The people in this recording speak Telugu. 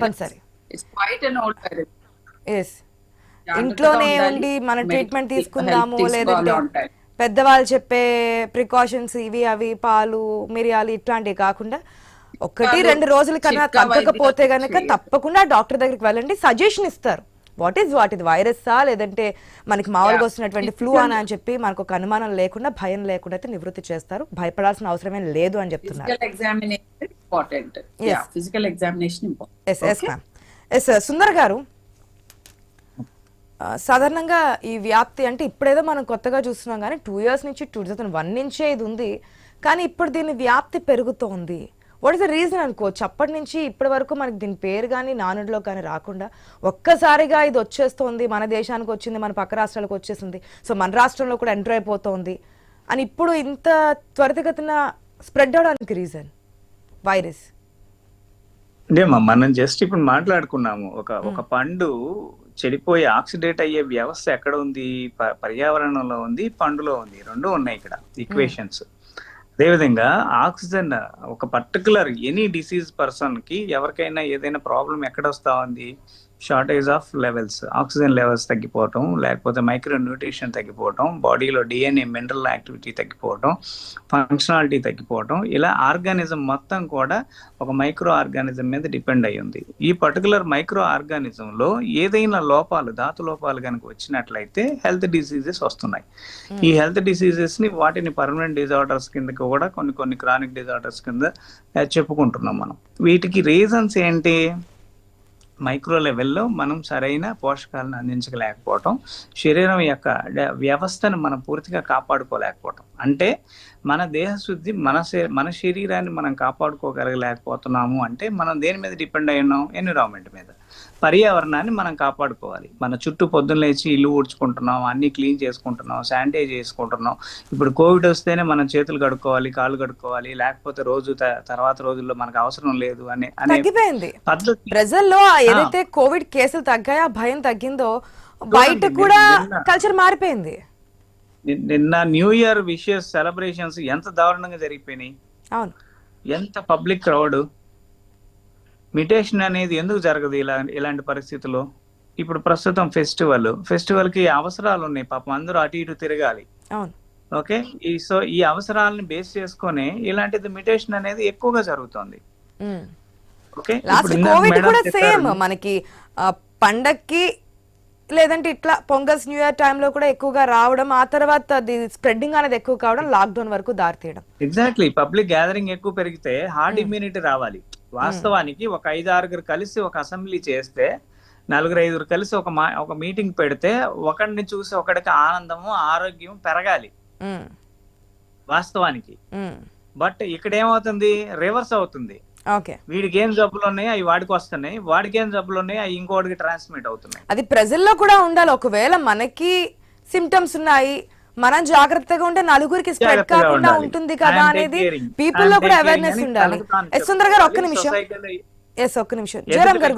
తప్పనిసరి. It's quite an old virus. Yes. ఇంట్లోనే ఉండి మన ట్రీట్మెంట్ తీసుకుందాము, లేదంటే ఉంటాయి. పెద్దవాళ్ళు చెప్పే ప్రికాషన్స్ ఇవి అవి పాలు మిరియాలు ఇట్లాంటివి కాకుండా 1-2 రోజుల కన్నా తగ్గకపోతే గనక తప్పకుండా డాక్టర్ దగ్గరికి వెళ్ళండి, సజెషన్ ఇస్తారు. వాట్ ఇది వైరస్సా లేదంటే మనకి మామూలుగా వస్తున్నటువంటి ఫ్లూ అని చెప్పి మనకు ఒక అనుమానం లేకుండా భయం లేకుండా అయితే నివృత్తి చేస్తారు. భయపడాల్సిన అవసరమే లేదు అని చెప్తున్నారు. సుందర్ గారు, సాధారణంగా ఈ వ్యాప్తి అంటే ఇప్పుడేదో మనం కొత్తగా చూస్తున్నాం కానీ 2 years నుంచి 2001 నుంచే ఇది ఉంది, కానీ ఇప్పుడు దీని వ్యాప్తి పెరుగుతోంది. వాట్ ఇస్ ద రీజన్ అనుకోవచ్చు? అప్పటి నుంచి ఇప్పటి వరకు మనకి దీని పేరు కానీ నానుడిలో కానీ రాకుండా ఒక్కసారిగా ఇది వచ్చేస్తోంది, మన దేశానికి వచ్చింది, మన పక్క రాష్ట్రాలకు వచ్చేసింది, సో మన రాష్ట్రంలో కూడా ఎంటర్ అయిపోతుంది అని ఇప్పుడు ఇంత త్వరితగతిన స్ప్రెడ్ అవడానికి రీజన్ వైరస్ అంటే మనం జస్ట్ ఇప్పుడు మాట్లాడుకున్నాము, ఒక పండు చెడిపోయి ఆక్సిడేట్ అయ్యే వ్యవస్థ ఎక్కడ ఉంది? పర్యావరణంలో ఉంది, పండులో ఉంది, రెండు ఉన్నాయి ఇక్కడ ఈక్వేషన్స్. అదేవిధంగా ఆక్సిజన్ ఒక పర్టికులర్ ఎనీ డిసీజ్ పర్సన్ కి ఎవరికైనా ఏదైనా ప్రాబ్లం ఎక్కడ వస్తా ఉంది? Shortage of levels, oxygen levels తగ్గిపోవటం, లేకపోతే మైక్రో న్యూట్రిషన్ తగ్గిపోవటం, బాడీలో డిఎన్ఏ మినరల్ యాక్టివిటీ తగ్గిపోవటం, ఫంక్షనాలిటీ తగ్గిపోవటం, ఇలా ఆర్గానిజం మొత్తం కూడా ఒక మైక్రో ఆర్గానిజం మీద డిపెండ్ అయి ఉంది. ఈ పర్టికులర్ మైక్రో ఆర్గానిజంలో ఏదైనా లోపాలు, ధాతు లోపాలు కనుక వచ్చినట్లయితే హెల్త్ డిసీజెస్ వస్తున్నాయి. ఈ హెల్త్ డిసీజెస్ ని వాటిని పర్మనెంట్ డిజార్డర్స్ కింద కూడా కొన్ని క్రానిక్ డిజార్డర్స్ కింద చెప్పుకుంటున్నాం మనం. వీటికి రీజన్స్ ఏంటి? మైక్రో లెవెల్లో మనం సరైన పోషకాలను అందించలేకపోవటం, శరీరం యొక్క వ్యవస్థను మనం పూర్తిగా కాపాడుకోలేకపోవటం. అంటే మన దేహశుద్ధి, మన శరీరాన్ని మనం కాపాడుకోగలగలేకపోతున్నాము అంటే మనం దేని మీద డిపెండ్ అయి ఉన్నాం? ఎన్విరాన్మెంట్ మీద, పర్యావరణాన్ని మనం కాపాడుకోవాలి. మన చుట్టూ పొద్దున్న లేచి ఇల్లు ఊడ్చుకుంటున్నాం, అన్ని క్లీన్ చేసుకుంటున్నాం, శానిటైజ్ చేసుకుంటున్నాం. ఇప్పుడు కోవిడ్ వస్తేనే మనం చేతులు కడుక్కోవాలి, కాళ్ళు కడుక్కోవాలి, లేకపోతే తర్వాత రోజుల్లో మనకు అవసరం లేదు అనే తగ్గిపోయింది ప్రజల్లో. ఏదైతే కోవిడ్ కేసులు తగ్గాయో, భయం తగ్గిందో, బయట కూడా కల్చర్ మారిపోయింది. నిన్న న్యూ ఇయర్ విషెస్ సెలబ్రేషన్స్ ఎంత దారుణంగా జరిగిపోయినాయి. అవును, ఎంత పబ్లిక్ క్రౌడ్. మిటేషన్ అనేది ఎందుకు జరగదు ఇలాంటి పరిస్థితుల్లో? ఇప్పుడు ప్రస్తుతం ఫెస్టివల్ కి అవసరాలు ఉన్నాయి, పాపం అందరూ అటు ఇటు తిరగాలి. అవును, ఓకే. సో ఈ అవసరాలను బేస్ చేసుకొని ఇలాంటిది మిటేషన్ అనేది ఎక్కువగా జరుగుతుంది. ఓకే. కోవిడ్ కూడా సేమ్ మనకి పండక్కి లేదంటే ఇట్లా పొంగల్స్, న్యూ ఇయర్ టైంలో కూడా ఎక్కువగా రావడం, ఆ తర్వాత స్ప్రెడ్డింగ్ అనేది ఎక్కువ కావడం, లాక్డౌన్ వరకు దారితీయడం. ఎగ్జాక్ట్లీ. పబ్లిక్ గ్యాదరింగ్ ఎక్కువ పెరిగితే హార్డ్ ఇమ్యూనిటీ రావాలి. వాస్తవానికి ఒక 5-6 కలిసి ఒక అసెంబ్లీ చేస్తే, 4-5 కలిసి ఒక మీటింగ్ పెడితే ఒకడిని చూసి ఒకడికి ఆనందము, ఆరోగ్యం పెరగాలి వాస్తవానికి. బట్ ఇక్కడ ఏమవుతుంది? రివర్స్ అవుతుంది. వీడికి ఏం జబ్బులు ఉన్నాయి అవి వాడికి వస్తున్నాయి, వాడికి ఏం జబ్బులు ఉన్నాయి అవి ఇంకోటికి ట్రాన్స్మిట్ అవుతున్నాయి. అది ప్రజల్లో కూడా ఉండాలి. ఒకవేళ మనకి సిమ్టమ్స్ ఉన్నాయి, మనం జాగ్రత్తగా ఉంటే నలుగురికి స్ప్రెడ్ కాకుండా ఉంటుంది కదా అనేది పీపుల్ లో కూడా అవేర్నెస్ ఉండాలి. సుందర్ గారు ఒక్క నిమిషం, జయరామ్ గారు